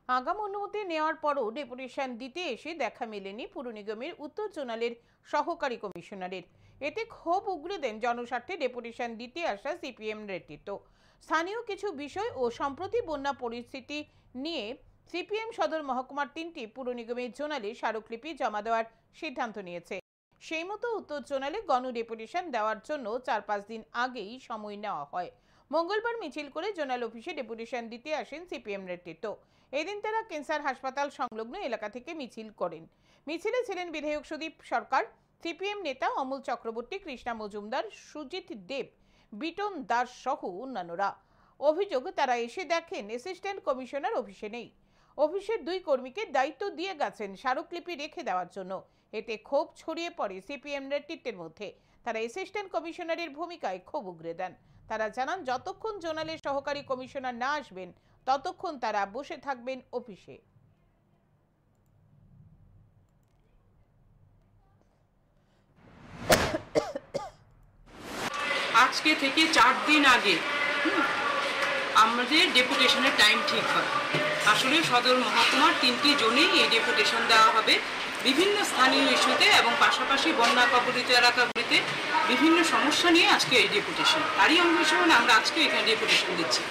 আগাম অনুমতি নেওয়ার পরও ডেপুটেশন দিতে এসে দেখা মেলেনি পুর নিগমের উত্তর জোনালের সহকারী কমিশনারের। এতে ক্ষোভ উগরে দেন জনস্বার্থে ডেপুটেশন দিতে আসা সিপিএম নেতৃত্ব। স্থানীয় কিছু বিষয় ও সম্প্রতি বন্যা পরিস্থিতি নিয়ে সিপিএম সদর মহকুমার 3টি পুর নিগমের জোনালে স্মারকলিপি জমা দেওয়ার সিদ্ধান্ত নিয়েছে। সেই মতো উত্তর জোনালে গণ ডেপুটেশন দেওয়ার জন্য 4-5 দিন আগেই সময় নেওয়া হয়। মঙ্গলবার মিছিল করে জোনাল অফিসে ডেপুটেশন দিতে আসেন সিপিএম নেতৃত্ব। এদিন তারা ক্যান্সার হাসপাতাল সংলগ্ন এলাকা থেকে মিছিল করেন। মিছিলে ছিলেন বিধায়ক সুদীপ সরকার, সিপিএম নেতা অমল চক্রবর্তী, কৃষ্ণা মজুমদার, সুজিত দেব, বিটন দাস সহ অন্যান্যরা। অভিযোগ, তারা এসে দেখেন অ্যাসিস্ট্যান্ট কমিশনার অফিসে নেই। অফিসের 2 কর্মীকে দায়িত্ব দিয়ে গেছেন স্মারকলিপি রেখে দেওয়ার জন্য। এতে ক্ষোভ ছড়িয়ে পড়ে সিপিএম নেতৃত্বের মধ্যে। তারা অ্যাসিস্ট্যান্ট কমিশনারের ভূমিকায় ক্ষোভ উগরে দেন। তারা জানান, যতক্ষণ জোনালের সহকারী কমিশনার না আসবেন ততক্ষণ তারা বসে থাকবেন অফিসে। আজকে থেকে 4 দিন আগে আমাদের ডেপুটেশনের টাইম ঠিক হয়। আসলে সদর মহকুমার 3টি জোনেই এই ডেপুটেশন দেওয়া হবে বিভিন্ন স্থানীয় ইস্যুতে এবং পাশাপাশি বন্যা কবলিত এলাকাগুলিতে বিভিন্ন সমস্যা নিয়ে আজকে এই ডেপুটেশন। তারই অংশ হিসেবে আমরা আজকে এখানে ডেপুটেশন দিচ্ছি।